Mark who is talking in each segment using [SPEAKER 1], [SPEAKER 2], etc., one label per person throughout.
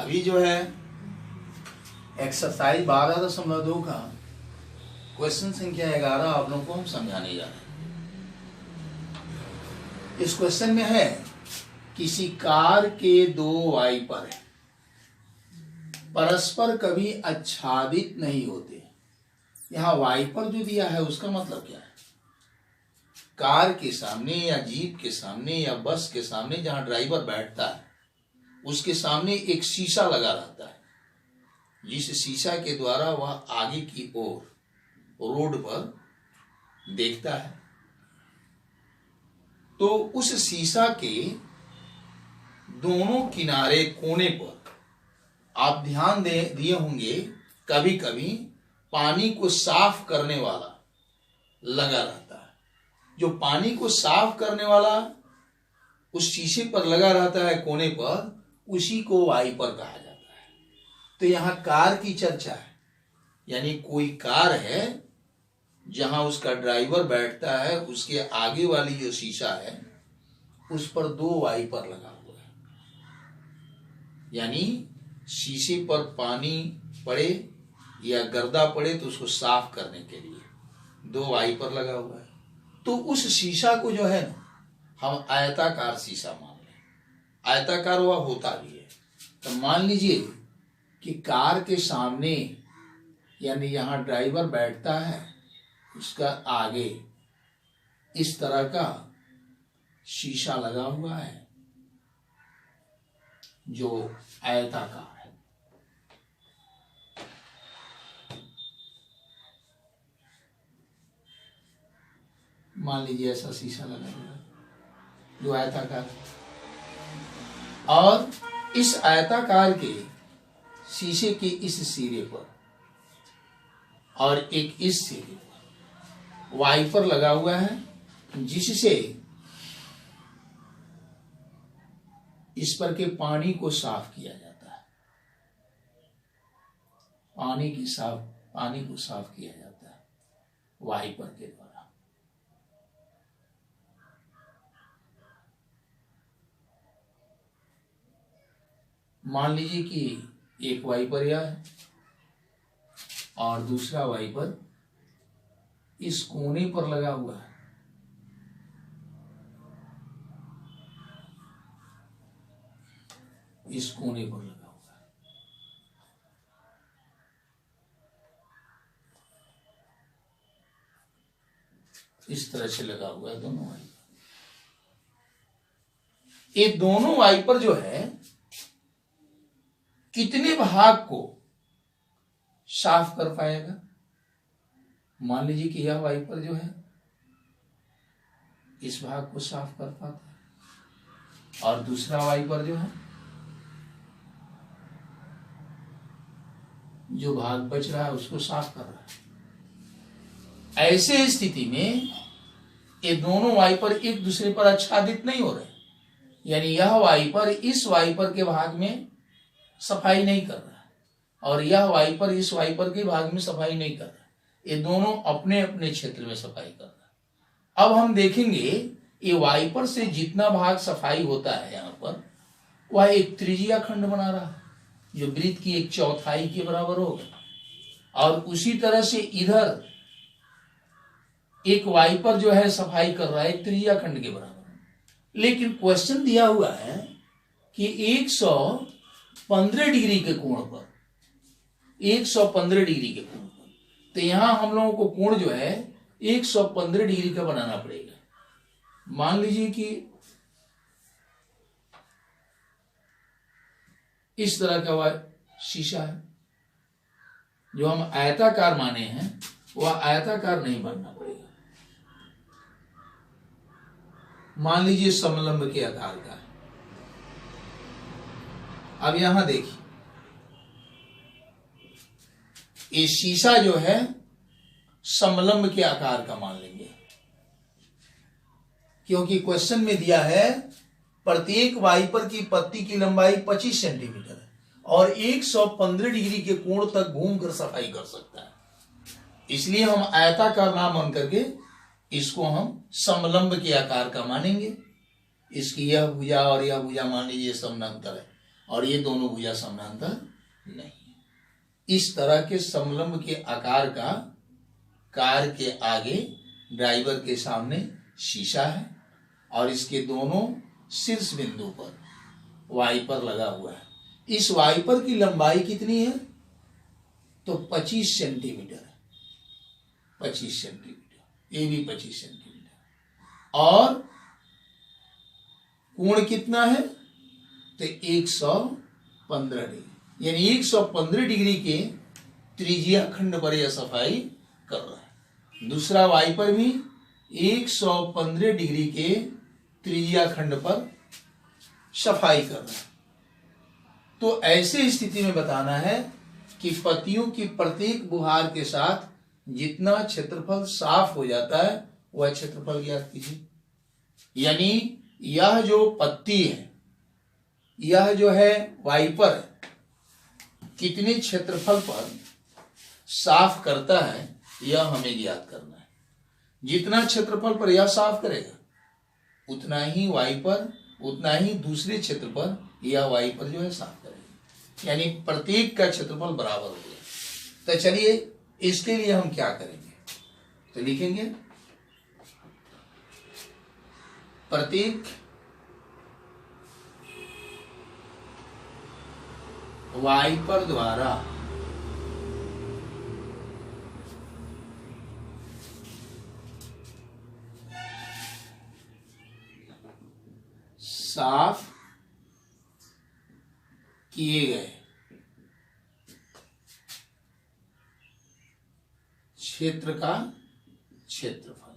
[SPEAKER 1] अभी जो है एक्सरसाइज 12.2 का क्वेश्चन संख्या 11 आप लोगों को हम समझाने जा रहे हैं। इस क्वेश्चन में है किसी कार के दो वाइपर परस्पर कभी आच्छादित नहीं होते। यहाँ वाइपर जो दिया है उसका मतलब क्या है? कार के सामने या जीप के सामने या बस के सामने जहां ड्राइवर बैठता है उसके सामने एक शीशा लगा रहता है, जिस शीशा के द्वारा वह आगे की ओर रोड पर देखता है। तो उस शीशा के दोनों किनारे कोने पर आप ध्यान दिए होंगे कभी कभी पानी को साफ करने वाला लगा रहता है। जो पानी को साफ करने वाला उस शीशे पर लगा रहता है कोने पर, उसी को वाइपर कहा जाता है। तो यहां कार की चर्चा है, यानी कोई कार है जहां उसका ड्राइवर बैठता है, उसके आगे वाली जो शीशा है उस पर दो वाइपर लगा हुआ है, यानी शीशे पर पानी पड़े या गर्दा पड़े तो उसको साफ करने के लिए दो वाइपर लगा हुआ है। तो उस शीशा को जो है ना हम आयताकार शीशा मान लें। आयताकार वह होता भी है। तो मान लीजिए कि कार के सामने यानी यहां ड्राइवर बैठता है, उसका आगे इस तरह का शीशा लगा हुआ है जो आयताकार है। मान लीजिए ऐसा शीशा लगा हुआ है जो आयताकार है, और इस आयताकार के शीशे के इस सिरे पर और एक इस सिरे पर वाइपर लगा हुआ है, जिससे इस पर के पानी को साफ किया जाता है। पानी को साफ किया जाता है वाइपर के द्वारा। मान लीजिए कि एक वाइपर यह है और दूसरा वाइपर इस कोने पर लगा हुआ है। इस कोने पर लगा हुआ है। इस तरह से लगा हुआ है दोनों वाइपर। ये दोनों वाइपर जो है कितने भाग को साफ कर पाएगा? मान लीजिए कि यह वाइपर जो है इस भाग को साफ कर पाता है और दूसरा वाइपर जो है जो भाग बच रहा है उसको साफ कर रहा है। ऐसे स्थिति में ये दोनों वाइपर एक दूसरे पर आच्छादित नहीं हो रहे, यानी यह वाइपर इस वाइपर के भाग में सफाई नहीं कर रहा है और यह वाइपर इस वाइपर के भाग में सफाई नहीं कर रहा। ये दोनों अपने अपने क्षेत्र में सफाई कर रहा है। अब हम देखेंगे ये वाइपर से जितना भाग सफाई होता है यहाँ पर, वह एक त्रिज्या खंड बना रहा है जो वृत्त की 1/4 के बराबर होगा। और उसी तरह से इधर एक वाइपर जो है सफाई कर रहा है एक त्रिज्या खंड के बराबर। लेकिन क्वेश्चन दिया हुआ है कि 115 डिग्री के कोण पर, 115 डिग्री के कोण पर, तो यहां हम लोगों को कोण जो है 115 डिग्री का बनाना पड़ेगा। मान लीजिए कि इस तरह का शीशा है, जो हम आयताकार माने हैं वह आयताकार नहीं बनना पड़ेगा। मान लीजिए समलंब के आकार का है। अब यहां देखिए ये शीशा जो है समलंब के आकार का मान लेंगे, क्योंकि क्वेश्चन में दिया है प्रत्येक वाइपर की पत्ती की लंबाई 25 सेंटीमीटर है और 115 डिग्री के कोण तक घूमकर सफाई कर सकता है। इसलिए हम आयताकार ना मान करके इसको हम समलंब के आकार का मानेंगे। इसकी यह भुजा और यह भुजा मान लीजिए समानांतर है और ये दोनों भुजा समानांतर नहीं है। इस तरह के समलंब के आकार का कार के आगे ड्राइवर के सामने शीशा है और इसके दोनों शीर्ष बिंदु पर वाइपर लगा हुआ है। इस वाइपर की लंबाई कितनी है? तो 25 सेंटीमीटर है। 25 सेंटीमीटर, ये भी 25 सेंटीमीटर। और कोण कितना है? तो 115 डिग्री, यानी 115 डिग्री के त्रिज्या खंड पर यह सफाई कर रहा है। दूसरा वाइपर भी 115 डिग्री के त्रिज्या खंड पर सफाई कर रहा है। तो ऐसे स्थिति में बताना है कि पत्तियों की प्रत्येक बुहार के साथ जितना क्षेत्रफल साफ हो जाता है वह क्षेत्रफल ज्ञात कीजिए। यानी यह जो पत्ती है, यह जो है वाइपर कितने क्षेत्रफल पर साफ करता है यह हमें ज्ञात करना है। जितना क्षेत्रफल पर यह साफ करेगा उतना ही वाइपर, उतना ही दूसरे क्षेत्र पर यह वाइपर जो है साफ करेगा, यानी प्रत्येक का क्षेत्रफल बराबर हो गया। तो चलिए इसके लिए हम क्या करेंगे, तो लिखेंगे प्रत्येक वाइपर द्वारा साफ किए गए क्षेत्र का क्षेत्रफल,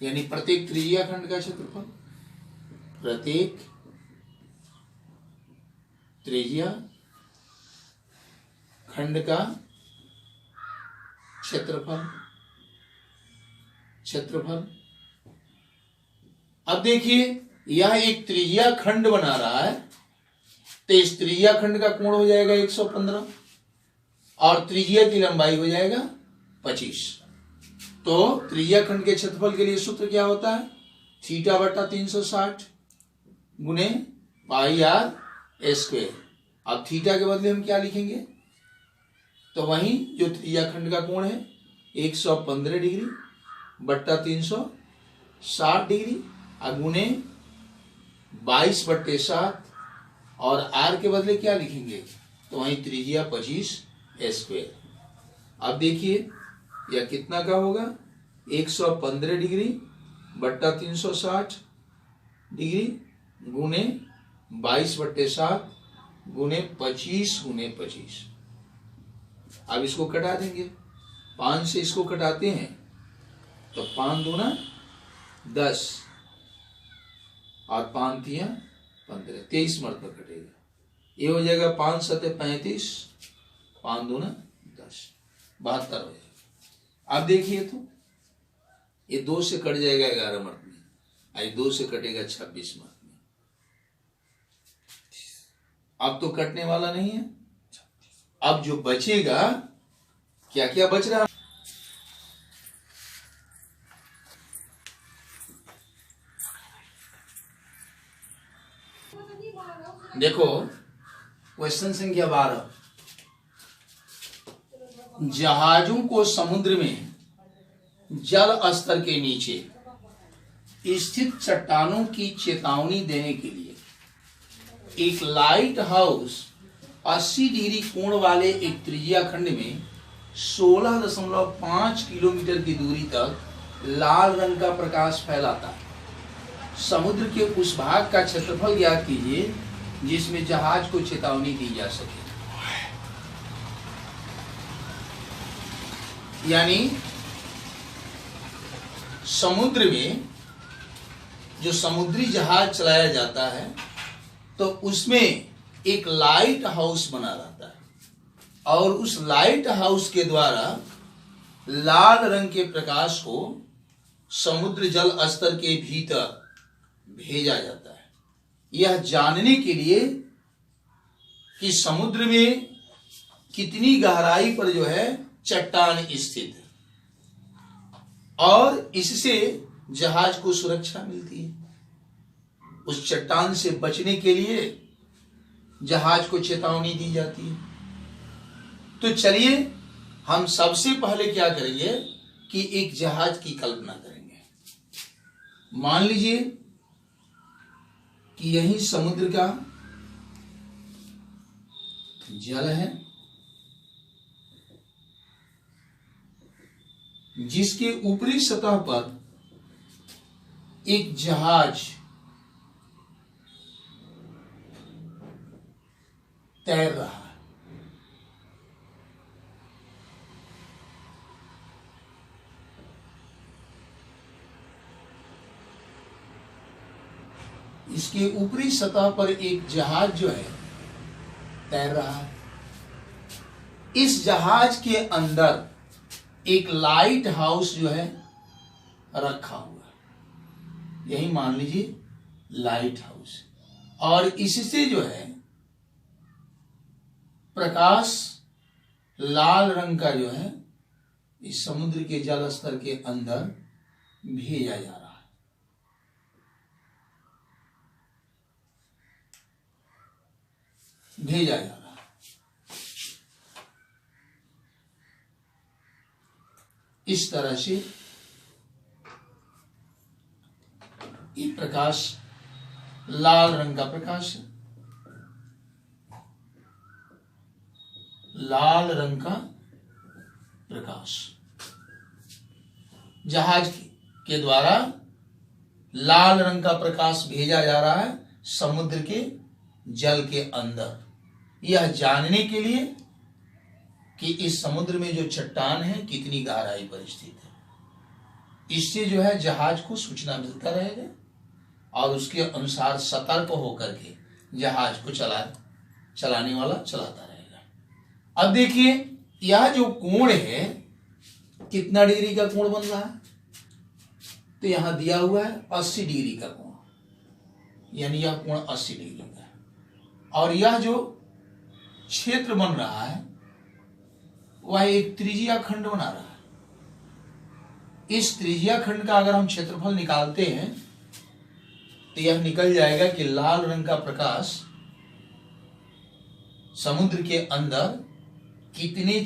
[SPEAKER 1] यानी प्रत्येक त्रिज्या खंड का क्षेत्रफल, प्रत्येक त्रिज्या खंड का क्षेत्रफल। अब देखिए यह एक त्रिज्या खंड बना रहा है, तो इस त्रिज्या खंड का कोण हो जाएगा 115 और त्रिज्या की लंबाई हो जाएगा 25। तो त्रिज्या खंड के क्षेत्रफल के लिए सूत्र क्या होता है? थीटा बटा 360 गुने पाई आर स्क्वायर। अब थीटा के बदले हम क्या लिखेंगे? तो वही जो त्रिज्या खंड का कोण है 115 डिग्री बट्टा 360 डिग्री गुने 22/7 और आर के बदले क्या लिखेंगे? तो वही त्रिज्या 25 स्क्वायर। अब देखिए यह कितना का होगा? 115 डिग्री बट्टा 360 डिग्री गुने 22/7 गुने 25 गुने 25। अब इसको कटा देंगे, 5 से इसको कटाते हैं तो 5 दूना 10 और 5 तिया 15, 23 मरतबा कटेगा। ये हो जाएगा 5 सते 35, 5 दूना 10, 72 हो जाएगा। अब देखिए तो ये 2 से कट जाएगा 11 मर्त में, आज 2 से कटेगा 26 मर्त में। अब तो कटने वाला नहीं है। अब जो बचेगा, क्या क्या बच रहा? देखो क्वेश्चन संख्या 12, जहाजों को समुद्र में जल स्तर के नीचे स्थित चट्टानों की चेतावनी देने के लिए एक लाइट हाउस 80 डिग्री कोण वाले एक त्रिज्या खंड में 16.5 किलोमीटर की दूरी तक लाल रंग का प्रकाश फैलाता है। समुद्र के उस भाग का क्षेत्रफल ज्ञात कीजिए जिसमें जहाज को चेतावनी दी जा सके। यानी समुद्र में जो समुद्री जहाज चलाया जाता है तो उसमें एक लाइट हाउस बना रहता है और उस लाइट हाउस के द्वारा लाल रंग के प्रकाश को समुद्र जल स्तर के भीतर भेजा जाता है, यह जानने के लिए कि समुद्र में कितनी गहराई पर जो है चट्टान स्थित है और इससे जहाज को सुरक्षा मिलती है। उस चट्टान से बचने के लिए जहाज को चेतावनी दी जाती है। तो चलिए हम सबसे पहले क्या करेंगे कि एक जहाज की कल्पना करेंगे। मान लीजिए कि यही समुद्र का जल है, जिसके ऊपरी सतह पर एक जहाज तैर रहा है। इसके ऊपरी सतह पर एक जहाज जो है तैर रहा है। इस जहाज के अंदर एक लाइट हाउस जो है रखा हुआ है, यही मान लीजिए लाइट हाउस। और इससे जो है प्रकाश लाल रंग का जो है इस समुद्र के जल स्तर के अंदर भेजा जा रहा है। इस तरह से ये प्रकाश लाल रंग का प्रकाश है, लाल रंग का प्रकाश जहाज के द्वारा लाल रंग का प्रकाश भेजा जा रहा है समुद्र के जल के अंदर, यह जानने के लिए कि इस समुद्र में जो चट्टान है कितनी गहराई पर स्थित है। इससे जो है जहाज को सूचना मिलता रहेगा और उसके अनुसार सतर्क होकर के जहाज को चलाने वाला चलाता रहेगा। अब देखिए यह जो कोण है कितना डिग्री का कोण बन रहा है, तो यहां दिया हुआ है 80 डिग्री का कोण, यानी यह कोण 80 डिग्री का है। और यह जो क्षेत्र बन रहा है वह एक त्रिज्या खंड बना रहा है। इस त्रिज्या खंड का अगर हम क्षेत्रफल निकालते हैं तो यह निकल जाएगा कि लाल रंग का प्रकाश समुद्र के अंदर कितने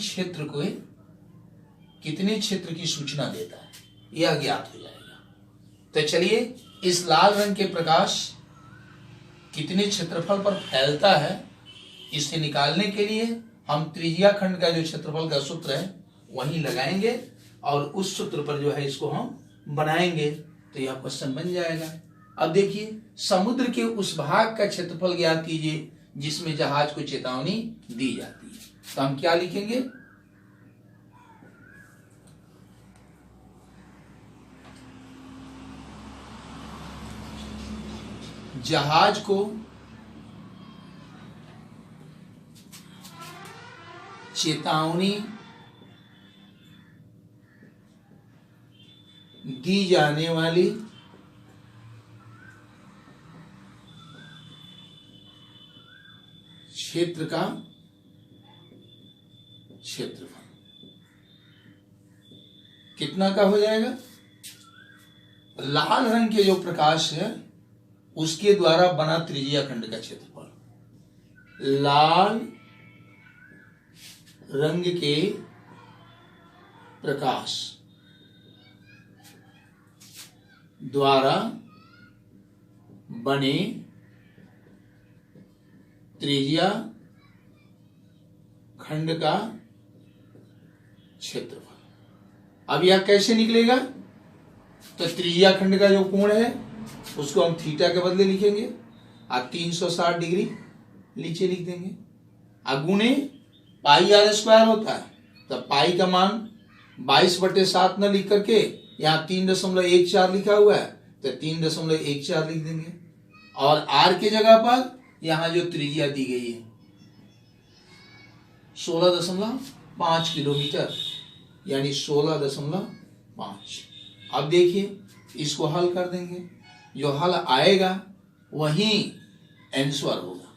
[SPEAKER 1] क्षेत्र की सूचना देता है, यह ज्ञात हो जाएगा। तो चलिए इस लाल रंग के प्रकाश कितने क्षेत्रफल पर फैलता है इसे निकालने के लिए हम त्रिज्या खंड का जो क्षेत्रफल का सूत्र है वही लगाएंगे और उस सूत्र पर जो है इसको हम बनाएंगे तो यह क्वेश्चन बन जाएगा। अब देखिए समुद्र के उस भाग का क्षेत्रफल ज्ञात कीजिए जिसमें जहाज को चेतावनी दी जाती है। तो हम क्या लिखेंगे, जहाज को चेतावनी दी जाने वाली क्षेत्र का क्षेत्रफल कितना का हो जाएगा, लाल रंग के जो प्रकाश है उसके द्वारा बना त्रिज्या खंड का क्षेत्रफल, लाल रंग के प्रकाश द्वारा बने त्रिज्या खंड का क्षेत्रफल। अब यह कैसे निकलेगा, तो त्रिज्या खंड का जो कोण है उसको हम थीटा के बदले लिखेंगे और 360 डिग्री नीचे लिख देंगे। अगुणे पाई आर स्क्वायर होता है, तो पाई का मान 22/7 न लिख करके यहाँ 3.14 लिखा हुआ है तो 3.14 लिख देंगे। और आर की जगह पर यहाँ जो त्रिज्या दी गई है 16.5 किलोमीटर यानी 16.5। अब देखिए इसको हल कर देंगे, जो हल आएगा वही आंसर होगा।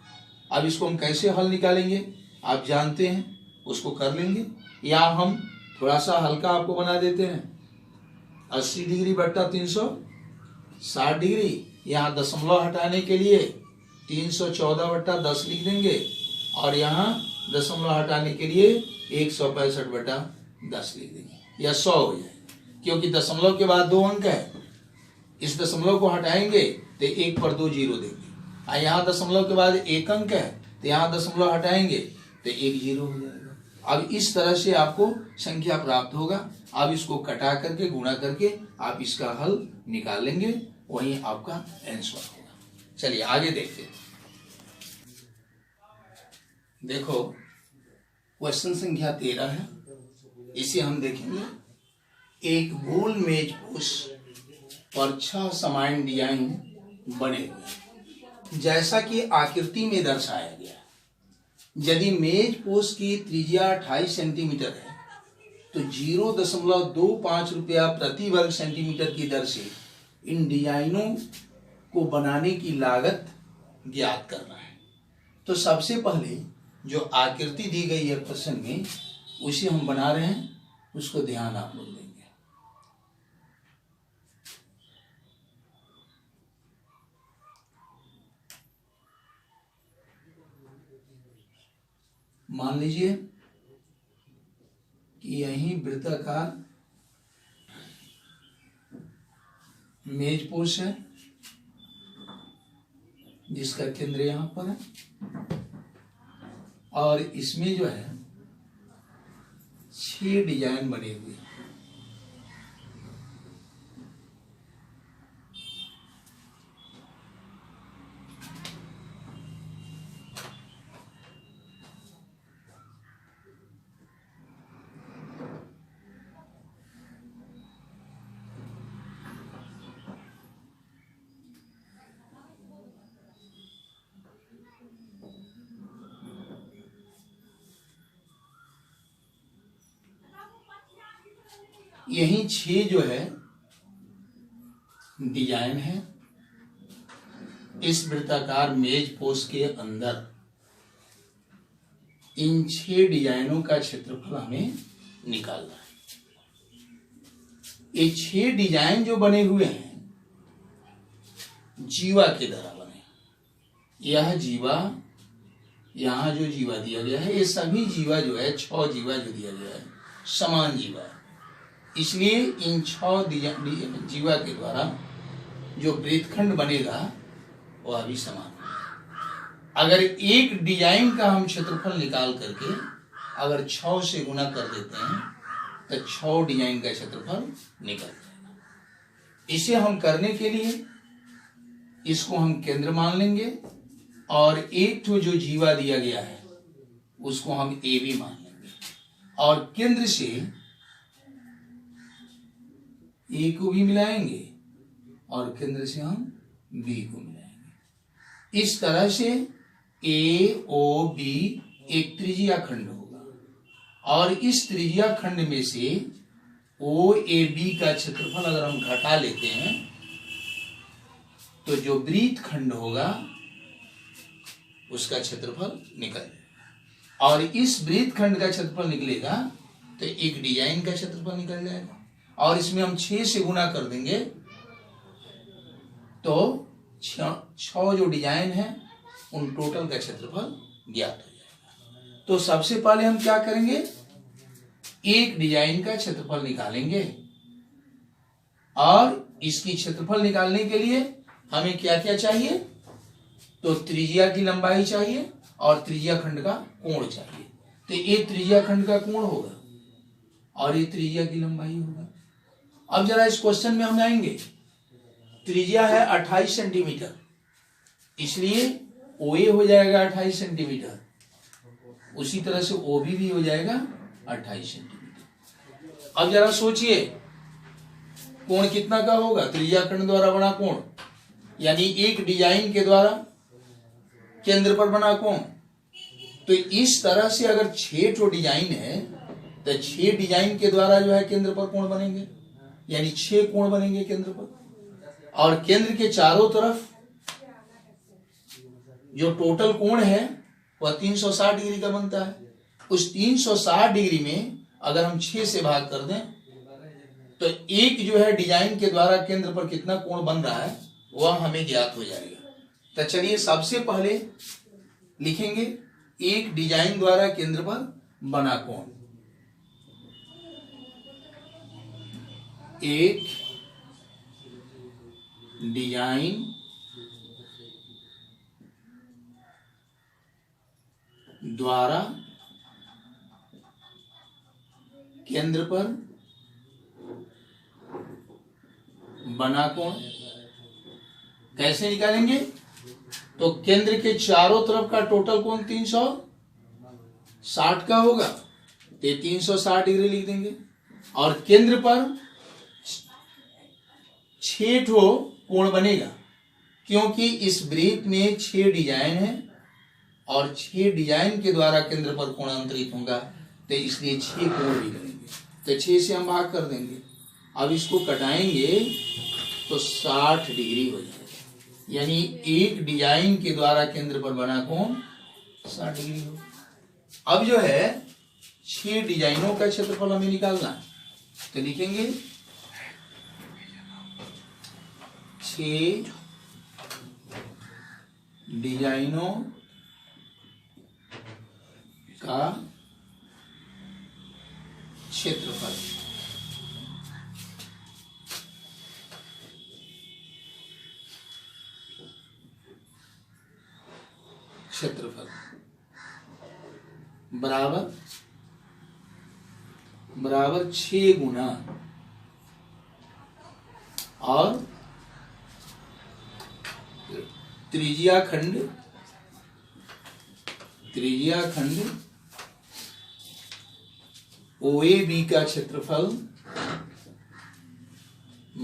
[SPEAKER 1] अब इसको हम कैसे हल निकालेंगे आप जानते हैं, उसको कर लेंगे या हम थोड़ा सा हल्का आपको बना देते हैं। 80 डिग्री बट्टा 360 डिग्री। यहाँ दशमलव हटाने के लिए 314 बट्टा 10 लिख देंगे, और यहाँ दशमलव हटाने के लिए 165 बट्टा 10 लिख देंगे, या 100 हो जाएगा, क्योंकि दशमलव के बाद 2 अंक है। इस दशमलव को हटाएंगे तो 1 पर 2 जीरो देंगे, और यहाँ दशमलव के बाद 1 अंक है तो यहाँ दशमलव हटाएंगे तो 1 जीरो हो जाएगा। अब इस तरह से आपको संख्या प्राप्त होगा। अब इसको कटा करके गुणा करके आप इसका हल निकालेंगे, वही आपका आंसर होगा। चलिए आगे देखते हैं। देखो क्वेश्चन संख्या 13 है, इसे हम देखेंगे। एक गोल मेज पोश पर 6 समान डिजाइन बने हुए जैसा कि आकृति में दर्शाया गया। यदि मेज पोश की त्रिज्या 28 सेंटीमीटर है तो 0.25 रुपया प्रति वर्ग सेंटीमीटर की दर से इन डिजाइनों को बनाने की लागत ज्ञात करना है। तो सबसे पहले जो आकृति दी गई है क्वेश्चन में, उसे हम बना रहे हैं, उसको ध्यान आप लोग देंगे। मान लीजिए कि यही वृत्ताकार मेज पोश है जिसका केंद्र यहां पर है, और इसमें जो है 6 डिजाइन बने हुए हैं। यही 6 जो है डिजाइन है इस वृत्ताकार मेज पोश के अंदर। इन 6 डिजाइनों का क्षेत्रफल हमें निकालना है। ये 6 डिजाइन जो बने हुए हैं जीवा के द्वारा बने। यह जीवा, यहां जो जीवा दिया गया है, ये सभी जीवा जो है 6 जीवा जो दिया गया है समान जीवा है, इसलिए इन 6 जीवा के द्वारा जो वृत्तखंड बनेगा वह भी समान है। अगर एक डिजाइन का हम क्षेत्रफल निकाल करके अगर 6 से गुणा कर देते हैं तो 6 डिजाइन का क्षेत्रफल निकल जाएगा। इसे हम करने के लिए इसको हम केंद्र मान लेंगे, और एक तो जो जीवा दिया गया है उसको हम ए बी मान लेंगे, और केंद्र से ए को भी मिलाएंगे और केंद्र से हम बी को मिलाएंगे। इस तरह से ए ओ बी एक त्रिज्या खंड होगा, और इस त्रिज्या खंड में से ओ ए बी का क्षेत्रफल अगर हम घटा लेते हैं तो जो वृत्त खंड होगा उसका क्षेत्रफल निकल जाएगा, और इस वृत्त खंड का क्षेत्रफल निकलेगा तो एक डिजाइन का क्षेत्रफल निकल जाएगा, और इसमें हम 6 से गुणा कर देंगे तो 6 जो डिजाइन है उन टोटल का क्षेत्रफल ज्ञात हो जाएगा। तो सबसे पहले हम क्या करेंगे, एक डिजाइन का क्षेत्रफल निकालेंगे, और इसकी क्षेत्रफल निकालने के लिए हमें क्या क्या चाहिए, तो त्रिज्या की लंबाई चाहिए और त्रिज्या खंड का कोण चाहिए। तो ये त्रिज्या खंड का कोण होगा और ये त्रिज्या की लंबाई होगा। अब जरा इस क्वेश्चन में हम आएंगे, त्रिज्या है 28 सेंटीमीटर, इसलिए OA हो जाएगा 28 सेंटीमीटर, उसी तरह से OB भी हो जाएगा 28 सेंटीमीटर। अब जरा सोचिए कोण कितना का होगा, त्रिज्या खंड द्वारा बना कोण, यानी एक डिजाइन के द्वारा केंद्र पर बना कोण। तो इस तरह से अगर 6 तो डिजाइन है तो 6 डिजाइन के द्वारा जो है केंद्र पर कोण बनेंगे, यानी 6 कोण बनेंगे केंद्र पर, और केंद्र के चारों तरफ जो टोटल कोण है वह 360 डिग्री का बनता है। उस 360 डिग्री में अगर हम 6 से भाग कर दें तो एक जो है डिजाइन के द्वारा केंद्र पर कितना कोण बन रहा है वह हमें ज्ञात हो जाएगा। तो चलिए सबसे पहले लिखेंगे एक डिजाइन द्वारा केंद्र पर बना कोण। एक डिजाइन द्वारा केंद्र पर बना कोण कैसे निकालेंगे? तो केंद्र के चारों तरफ का टोटल कोण 360 का होगा, तो 360 डिग्री लिख देंगे। और केंद्र पर 6 ठो कोण बनेगा, क्योंकि इस वृत्त में 6 डिजाइन है और 6 डिजाइन के द्वारा केंद्र पर कोण अंतरित होगा, तो इसलिए 6 कोण भी करेंगे। तो 6 से हम भाग कर देंगे। अब इसको कटाएंगे तो 60 डिग्री हो जाएगा, यानी एक डिजाइन के द्वारा केंद्र पर बना कोण 60 डिग्री हो। अब जो है 6 डिजाइनों का क्षेत्रफल हमें निकालना है, तो लिखेंगे 6 डिजाइनों का क्षेत्रफल। क्षेत्रफल बराबर 6 गुना और त्रिज्या खंड OAB का क्षेत्रफल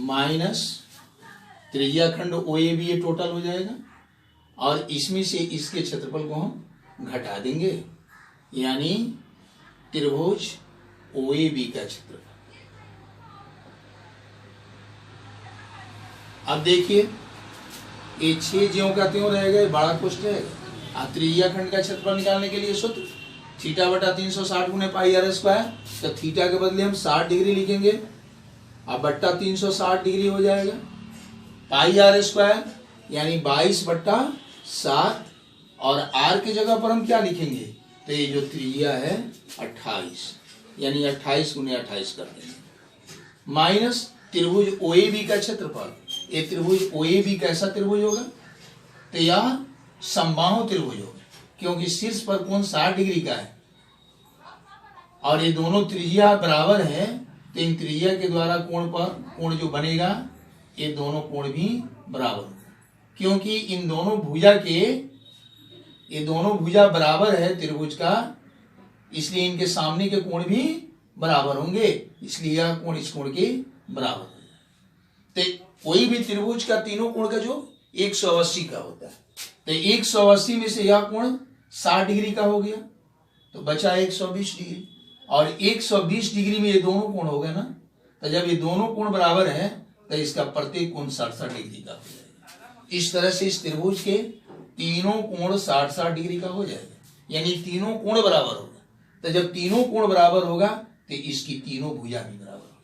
[SPEAKER 1] माइनस त्रिज्या खंड OAB ये टोटल हो जाएगा, और इसमें से इसके क्षेत्रफल को हम घटा देंगे, यानी त्रिभुज OAB का क्षेत्रफल। अब देखिए ये 6 ज्यों का त्यों रहेगा, ये बड़ा कोष्ठ रहेगा। त्रिज्या खंड का क्षेत्रफल निकालने के लिए सूत्र थीटा बटा 360 गुने पाई r स्क्वायर, तो थीटा के बदले हम 60 डिग्री लिखेंगे, अब बट्टा 360 डिग्री हो जाएगा। पाई r स्क्वायर यानी 22/7, और r की जगह पर हम क्या लिखेंगे? तो ये जो त्रिज्या है 28, यानी 28 गुने 28 कर देंगे, माइनस त्रिभुज OAB का क्षेत्रफल। ये त्रिभुज OAB कैसा त्रिभुज होगा? तो यह समबाहु त्रिभुज होगा, क्योंकि शीर्ष पर कोण 60 डिग्री का है और ये दोनों त्रिज्या बराबर है, तो इन त्रिज्या के द्वारा कोण जो बनेगा ये दोनों कोण भी बराबर होगा, क्योंकि इन दोनों भुजा बराबर है त्रिभुज का, इसलिए इनके सामने के कोण भी बराबर होंगे, इसलिए यह कोण इस कोण के बराबर होगा। तो कोई भी त्रिभुज का तीनों कोण का जो 180 का होता है, तो 180 में से यह कोण 60 डिग्री का हो गया, तो बचा 120 डिग्री, और 120 डिग्री में ये दोनों कोण हो गए ना, तो जब ये दोनों कोण बराबर है तो इसका प्रत्येक कोण 60-60 डिग्री का हो जाएगा। इस तरह से इस त्रिभुज के तीनों कोण 60-60 डिग्री का हो जाएगा, यानी तीनों कोण बराबर होगा। तो जब तीनों कोण बराबर होगा तो इसकी तीनों भुजा भी बराबर होगा,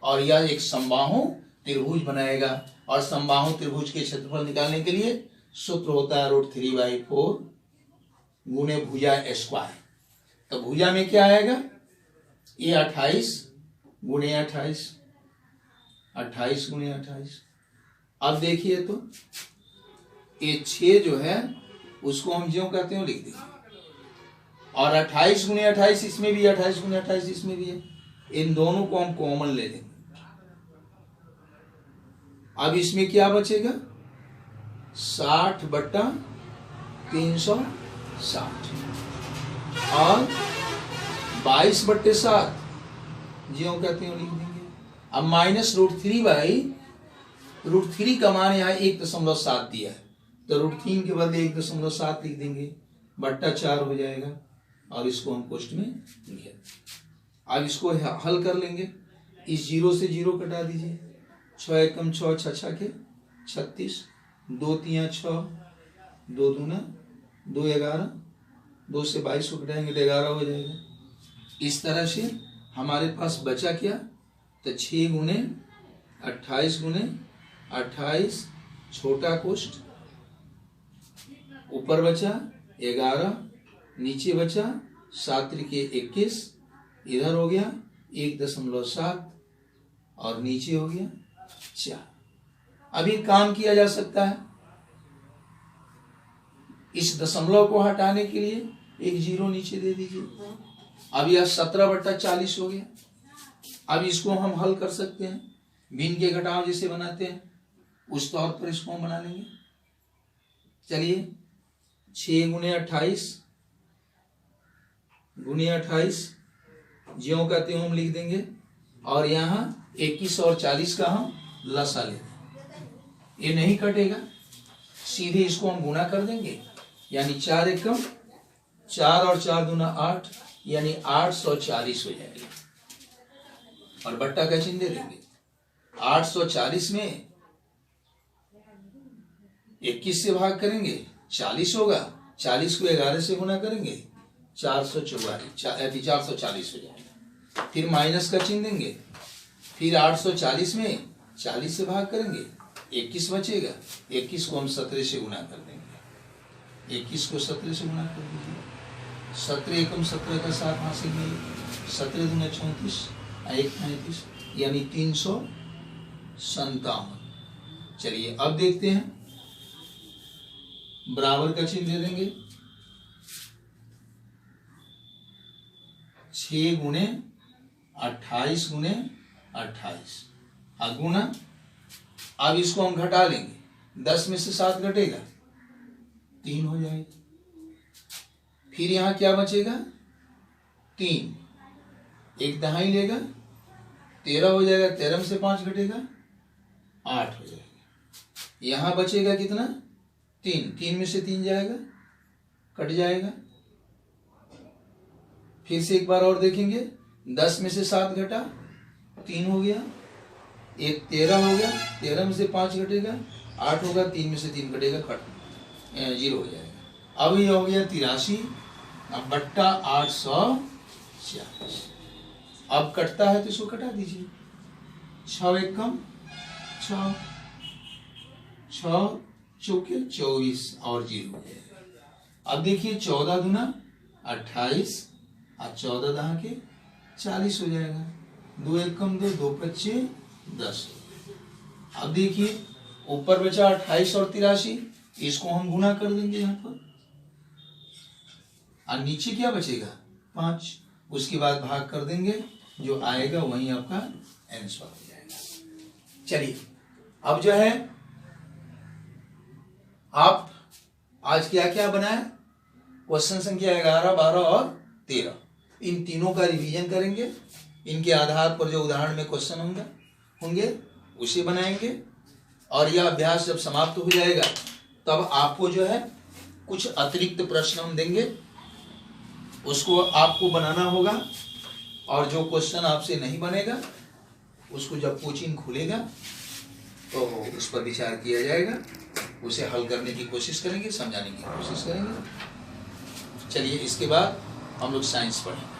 [SPEAKER 1] और यह एक समबाहु त्रिभुज बनाएगा। और समबाहु त्रिभुज के क्षेत्रफल निकालने के लिए सूत्र होता है √3/4 गुने भुजा स्क्वायर। तो भुजा में क्या आएगा? ये 28 गुने 28, 28 गुने 28। अब देखिए तो ये 6 जो है उसको हम ज्यों कहते हो लिख देंगे, और 28 गुने 28 इसमें भी, 28 गुने 28 इसमें भी है, इन दोनों को हम कॉमन ले लेंगे। अब इसमें क्या बचेगा? 60/360 और 22/7 ज्यों कहते हैं लिख देंगे। अब माइनस √3 का मान यहाँ 1.7 दिया है, तो √3 के बदले 1.7 लिख देंगे, बट्टा 4 हो जाएगा, और इसको हम कोष्ठ में लिखें। अब इसको हल कर लेंगे, इस 0 से 0 कटा दीजिए, 6 एकम 6, 6 6 के 36, 2 3 6, 2 दूना 2 11, 2 से 22 को घटाएंगे तो 11 हो जाएगा। इस तरह से हमारे पास बचा क्या? तो 6 गुने 28 गुने 28 छोटा कोष्ठ, ऊपर बचा 11, नीचे बचा 7 त्रिके 21, इधर हो गया 1.7 और नीचे हो गया 4। अभी काम किया जा सकता है। इस दशमलव को हटाने के लिए एक 0 नीचे दे दीजिए। अब यह 17/40 हो गया। अब इसको हम हल कर सकते हैं, भिन्न के घटाव जैसे बनाते हैं उस तौर पर इसको हम बना लेंगे। चलिए 6 गुने 28 गुने 28 ज्यों का त्यों हम लिख देंगे, और यहाँ 21 और 40 का हम लसा लेंगे। ये नहीं कटेगा, सीधे इसको हम गुना कर देंगे, यानी 4 एकम 4 और 4 दूना 8, यानी 840 हो जाएगा। और बट्टा का चिन्ह दे देंगे। 840 में 21 से भाग करेंगे 40 होगा, 40 को 11 से गुना करेंगे 440 हो जाएगा। फिर माइनस का चिन्ह देंगे, फिर 840 में 40 से भाग करेंगे 21 बचेगा, 21 को हम 17 से गुना कर देंगे। 21 को 17 से गुना कर दीजिए। 17 एकम 17 का 7 हासिल में 17 दूना 34, 1 35, यानी 357। चलिए अब देखते हैं, बराबर का चिन्ह दे देंगे। 6 गुने 28 गुने 28 गुना। अब इसको हम घटा लेंगे, 10 में से 7 घटेगा 3 हो जाएगा। फिर यहां क्या बचेगा 3, एक दहाई लेगा 13 हो जाएगा, 13 में से 5 घटेगा 8 हो जाएगा। यहां बचेगा कितना 3, 3 में से 3 जाएगा, कट जाएगा। फिर से एक बार और देखेंगे, 10 में से 7 घटा 3 हो गया, एक 13 हो गया, 13 में से 5 घटेगा 8 होगा, 3 में से 3 घटेगा, कट 0 हो जाएगा। अब ये हो गया 83, अब बट्टा 840। अब कटता है तो इसको कटा दीजिए। 6 एकम 6, 6 चौके 24 और 0 हो जाएगा। अब देखिए 14 दूना 28 और 14 दहा के 40 हो जाएगा। 2 एकम 2, 2 25 10। अब देखिए ऊपर बचा 28 और 83, इसको हम गुना कर देंगे यहाँ पर, और नीचे क्या बचेगा 5, उसके बाद भाग कर देंगे, जो आएगा वही आपका आंसर हो जाएगा। चलिए अब जो है आप आज क्या क्या बनाए, क्वेश्चन संख्या 11, 12 और 13, इन तीनों का रिवीजन करेंगे। इनके आधार पर जो उदाहरण में क्वेश्चन होंगे उसे बनाएंगे, और यह अभ्यास जब समाप्त हो जाएगा तब आपको जो है कुछ अतिरिक्त प्रश्न हम देंगे, उसको आपको बनाना होगा, और जो क्वेश्चन आपसे नहीं बनेगा उसको जब कोचिंग खुलेगा तो उस पर विचार किया जाएगा, उसे हल करने की कोशिश करेंगे, समझाने की कोशिश करेंगे। चलिए इसके बाद हम लोग साइंस पढ़ेंगे।